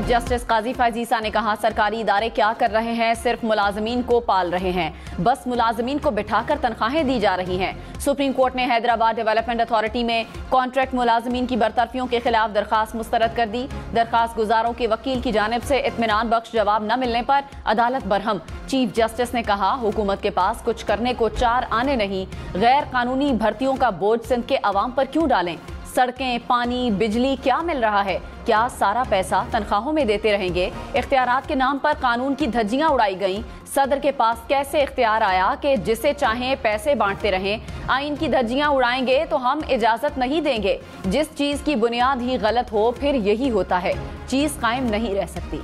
Justice काजी फैजीसा ने कहा, सरकारी इदारे क्या कर रहे हैं, सिर्फ मुलाजमीन को पाल रहे हैं, बस मुलाजमीन को बिठाकर तनख्वाहें दी जा रही हैं। सुप्रीम कोर्ट ने हैदराबाद डेवलपमेंट अथॉरिटी में कॉन्ट्रैक्ट मुलाजमीन की बरतरफियों के खिलाफ दरखास्त मुस्तरद कर दी। दरखास्त गुजारों के वकील की जानिब से इत्मीनान बख्श जवाब न मिलने पर अदालत बरहम। चीफ जस्टिस ने कहा, हुकूमत के पास कुछ करने को चार आने नहीं, गैर कानूनी भर्तियों का बोझ सिंध के अवाम पर क्यों डालें? सड़कें, पानी, बिजली क्या मिल रहा है? क्या सारा पैसा तनख्वाहों में देते रहेंगे? इख्तियारात के नाम पर कानून की धज्जियां उड़ाई गईं। सदर के पास कैसे इख्तियार आया कि जिसे चाहें पैसे बांटते रहें? आइन की धज्जियां उड़ाएंगे तो हम इजाजत नहीं देंगे। जिस चीज की बुनियाद ही गलत हो फिर यही होता है, चीज कायम नहीं रह सकती।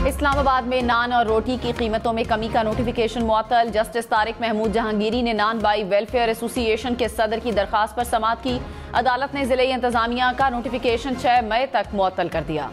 इस्लामाबाद में नान और रोटी की कीमतों में कमी का नोटिफिकेशन मुअत्तल। जस्टिस तारिक महमूद जहांगीरी ने नान बाई वेलफेयर एसोसिएशन के सदर की दरखास्त पर समाअत की। अदालत ने जिले इंतजामिया का नोटिफिकेशन 6 मई तक मुअत्तल कर दिया।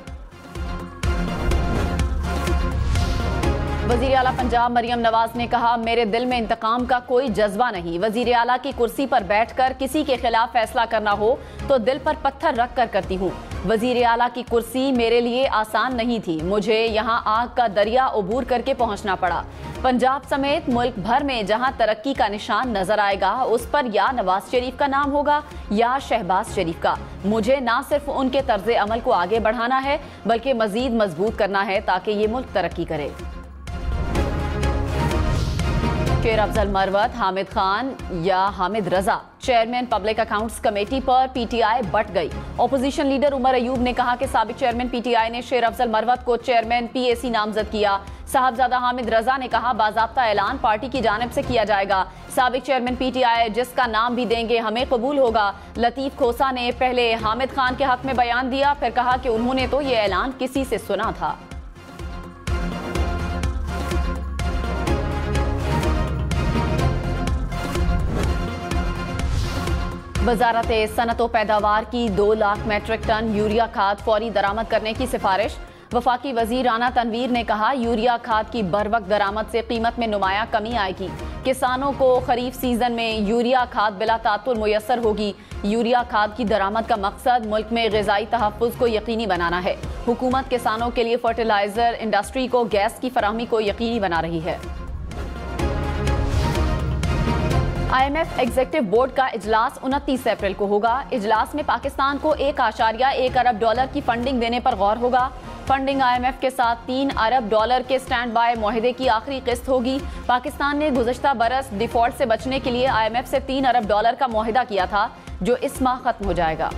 वजीर आला पंजाब मरियम नवाज ने कहा, मेरे दिल में इंतकाम का कोई जज्बा नहीं। वजीर आला की कुर्सी पर बैठकर किसी के खिलाफ फैसला करना हो तो दिल पर पत्थर रख कर करती हूँ। वजीर आला की कुर्सी मेरे लिए आसान नहीं थी, मुझे यहाँ आग का दरिया उबूर करके पहुँचना पड़ा। पंजाब समेत मुल्क भर में जहाँ तरक्की का निशान नजर आएगा उस पर या नवाज शरीफ का नाम होगा या शहबाज शरीफ का। मुझे ना सिर्फ उनके तर्ज अमल को आगे बढ़ाना है बल्कि मजीद मजबूत करना है ताकि ये मुल्क तरक्की करे। शेर अफजल मरवत, हामिद खान या हामिद रजा चेयरमैन पब्लिक अकाउंट्स कमेटी पर पीटीआई बट गई। ओपोजिशन लीडर उमर अयूब ने कहा कि साबिक चेयरमैन पीटीआई ने शेर अफजल मरवत को चेयरमैन पीएसी नामजद किया। साहबजादा हामिद रजा ने कहा, बाज़ाब्ता ऐलान पार्टी की जानिब से किया जाएगा। साबिक चेयरमैन पीटीआई जिसका नाम भी देंगे हमें कबूल होगा। लतीफ खोसा ने पहले हामिद खान के हक में बयान दिया, फिर कहा कि उन्होंने तो ये ऐलान किसी से सुना था। वजारत सनत व पैदावार की 2 लाख मेट्रिक टन यूरिया खाद फौरी दरामद करने की सिफारिश। वफाकी वजीर राना तनवीर ने कहा, यूरिया खाद की बरवक्त दरामद से कीमत में नुमाया कमी आएगी। किसानों को खरीफ सीजन में यूरिया खाद बिला तातुर मुयस्सर होगी। यूरिया खाद की दरामद का मकसद मुल्क में ग़िज़ाई तहफ़्फ़ुज़ को यकीनी बनाना है। हुकूमत किसानों के लिए फर्टिलाइजर इंडस्ट्री को गैस की फराहमी को यकीनी बना रही है। IMF एग्जीक्यूटिव बोर्ड का इजलास 29 अप्रैल को होगा। इजलास में पाकिस्तान को $1.1 अरब की फंडिंग देने पर गौर होगा। फंडिंग IMF के साथ $3 अरब के स्टैंड बाय मुआहदे की आखिरी किस्त होगी। पाकिस्तान ने गुज़श्ता बरस डिफॉल्ट से बचने के लिए IMF से $3 अरब का मुआहदा किया था जो इस माह खत्म हो जाएगा।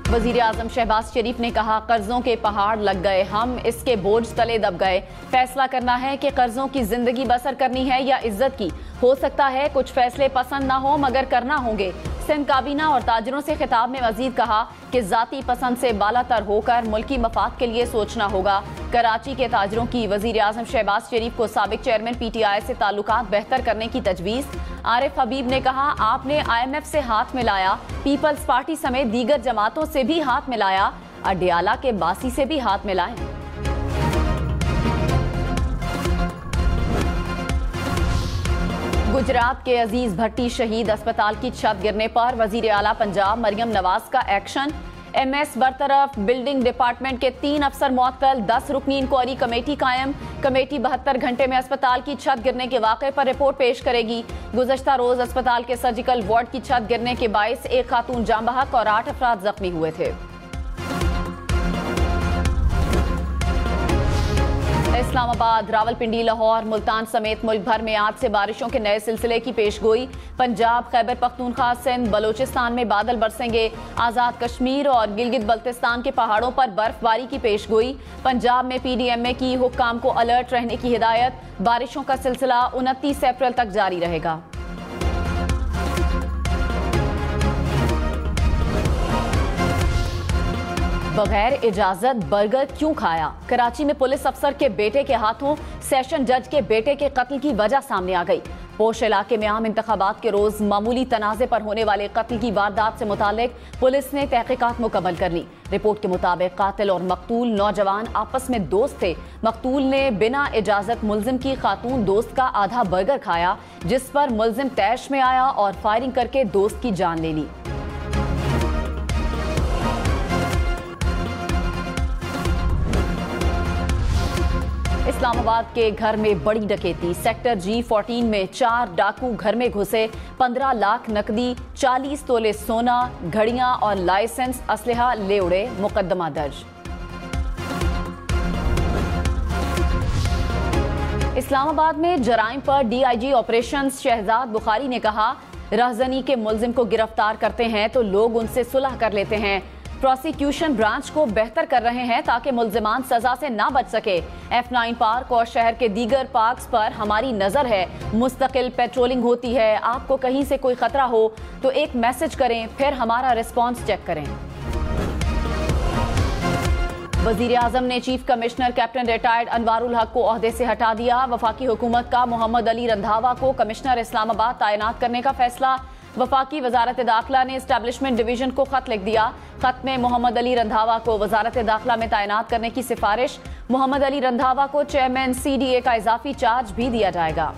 वजीर आजम शहबाज शरीफ ने कहा, कर्जों के पहाड़ लग गए, हम इसके बोझ तले दब गए। फैसला करना है कि कर्जों की जिंदगी बसर करनी है या इज्जत की। हो सकता है कुछ फैसले पसंद ना हो मगर करना होंगे। सिंध काबीना और ताजरों से खिताब में मजीद कहा कि जाती पसंद से बालातर होकर मुल्की मफाद के लिए सोचना होगा। कराची के ताजरों की वजीर आजम शहबाज शरीफ को साबिक चेयरमैन पीटीआई से ताल्लुकात बेहतर करने की तजवीज़। आरिफ हबीब ने कहा, आपने IMF से हाथ मिलाया, पीपल्स पार्टी समेत दीगर जमातों से भी हाथ मिलाया, अडियाला के बासी से भी हाथ मिलाएं। गुजरात के अजीज भट्टी शहीद अस्पताल की छत गिरने पर वजीर आला पंजाब मरियम नवाज का एक्शन। MS बरतरफ, बिल्डिंग डिपार्टमेंट के 3 अफसर मुअत्तल, 10 रुकनी इंक्वायरी कमेटी कायम। कमेटी 72 घंटे में अस्पताल की छत गिरने के वाक़े पर रिपोर्ट पेश करेगी। गुज़श्ता रोज अस्पताल के सर्जिकल वार्ड की छत गिरने के बाइस एक खातून जाँ बहक और 8 अफराद जख्मी हुए थे। इस्लामाबाद, रावलपिंडी, लाहौर, मुल्तान समेत मुल्क भर में आज से बारिशों के नए सिलसिले की पेशगोई। पंजाब, खैबर पख्तूनख्वा, सिंध, बलोचिस्तान में बादल बरसेंगे। आज़ाद कश्मीर और गिलगित बल्तिस्तान के पहाड़ों पर बर्फबारी की पेशगोई। पंजाब में PDMA की हुक्काम को अलर्ट रहने की हिदायत। बारिशों का सिलसिला 29 अप्रैल तक जारी रहेगा। बगैर इजाजत बर्गर क्यों खाया? कराची में पुलिस अफसर के बेटे के हाथों सेशन जज के बेटे के कत्ल की वजह सामने आ गई। पोश इलाके में आम इंतखाबात के रोज मामूली तनाजे पर होने वाले कत्ल की वारदात से मुतालिक पुलिस ने तहकीकात मुकम्मल कर ली। रिपोर्ट के मुताबिक कातिल और मकतूल नौजवान आपस में दोस्त थे। मकतूल ने बिना इजाजत मुलजिम की खातून दोस्त का आधा बर्गर खाया, जिस पर मुलजिम तैश में आया और फायरिंग करके दोस्त की जान ले ली। इस्लामाबाद के घर में बड़ी डकैती। सेक्टर G14 में 4 डाकू घर में घुसे, 15 लाख नकदी, 40 तोले सोना, घड़ियां और लाइसेंस असलहा ले उड़े। मुकदमा दर्ज। इस्लामाबाद में जराइम पर DIG ऑपरेशंस शहजाद बुखारी ने कहा, रहजनी के मुलजिम को गिरफ्तार करते हैं तो लोग उनसे सुलह कर लेते हैं। प्रोसिक्यूशन ब्रांच को बेहतर कर रहे हैं ताकि मुल्जिमान सजा से ना बच सके। F9 पार्क और शहर के दीगर पार्क्स पर हमारी नजर है। मुस्तकिल पेट्रोलिंग होती है। आपको कहीं से कोई खतरा हो तो एक मैसेज करें, फिर हमारा रिस्पॉन्स चेक करें। वजीर आजम ने chief commissioner captain retired Anwarul हक को ओहदे से हटा दिया। वफाकी हुकूमत का मोहम्मद अली रंधावा को कमिश्नर इस्लामाबाद तैनात करने का फैसला। वफाकी वजारत दाखिला ने एस्टैब्लिशमेंट डिवीजन को खत लिख दिया। खत में मोहम्मद अली रंधावा को वजारत दाखिला में तैनात करने की सिफारिश। मोहम्मद अली रंधावा को चेयरमैन CDA का इजाफी चार्ज भी दिया जाएगा।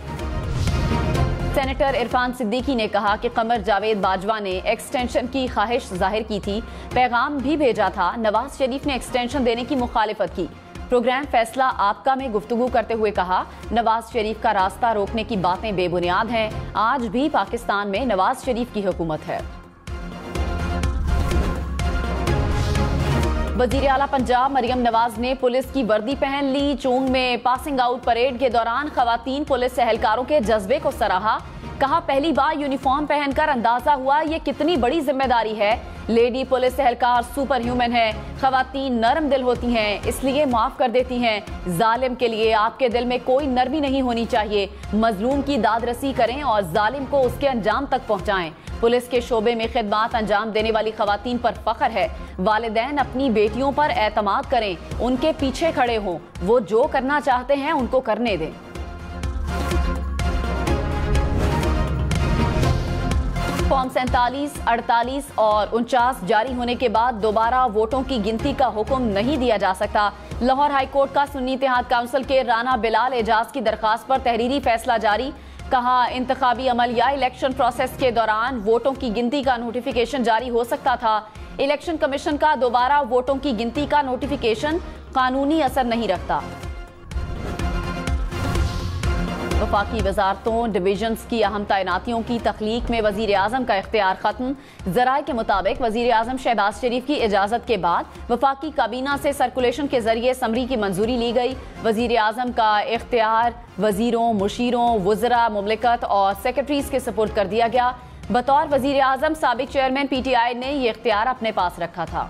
सेनेटर इरफान सिद्दीकी ने कहा कि कमर जावेद बाजवा ने एक्सटेंशन की ख्वाहिश जाहिर की थी, पैगाम भी भेजा था। नवाज शरीफ ने एक्सटेंशन देने की मुखालिफत की। प्रोग्राम फैसला आपका में गुफ्तगू करते हुए कहा, नवाज शरीफ का रास्ता रोकने की बातें बेबुनियाद हैं। आज भी पाकिस्तान में नवाज शरीफ की हुकूमत है। वजीर आला पंजाब मरियम नवाज ने पुलिस की वर्दी पहन ली। चोंग में पासिंग आउट परेड के दौरान खवातीन पुलिस एहलकारों के जज्बे को सराहा। कहा, पहली बार यूनिफॉर्म पहनकर अंदाजा हुआ ये कितनी बड़ी जिम्मेदारी है। लेडी पुलिस एहलकार सुपर ह्यूमन है। खवातीन नरम दिल होती हैं, इसलिए माफ कर देती हैं। जालिम के लिए आपके दिल में कोई नरमी नहीं होनी चाहिए। मजलूम की दादरसी करें और जालिम को उसके अंजाम तक पहुंचाएं। पुलिस के शोबे में खिदमात अंजाम देने वाली खवातीन पर फख्र है। वालिदैन अपनी बेटियों पर एतमाद करें, उनके पीछे खड़े हों। वो जो करना चाहते हैं उनको करने दें। फॉर्म 47, 48 और 49 जारी होने के बाद दोबारा वोटों की गिनती का हुक्म नहीं दिया जा सकता। लाहौर हाई कोर्ट का सुन्नी इत्तेहाद काउंसिल के राना बिलाल एजाज की दरखास्त पर तहरीरी फैसला जारी। कहा, इंतखाबी अमल या इलेक्शन प्रोसेस के दौरान वोटों की गिनती का नोटिफिकेशन जारी हो सकता था। इलेक्शन कमीशन का दोबारा वोटों की गिनती का नोटिफिकेशन कानूनी असर नहीं रखता। वफाकी वजारतों डिवीजन्स की अहम तैनातियों की तख्लीक में वजीर आजम का इख्तियार खत्म। जराए के मुताबिक वजीर आजम शहबाज शरीफ की इजाजत के बाद वफाकी काबीना से सर्कुलेशन के जरिए समरी की मंजूरी ली गई। वजीर आजम का इख्तियार वजीरों, मुशीरों, वज़रा मुमलिकत और सेक्रेटरीज के सुपुर्द कर दिया गया। बतौर वजीर आजम साबिक चेयरमैन PTI ने यह इख्तियार अपने पास रखा था।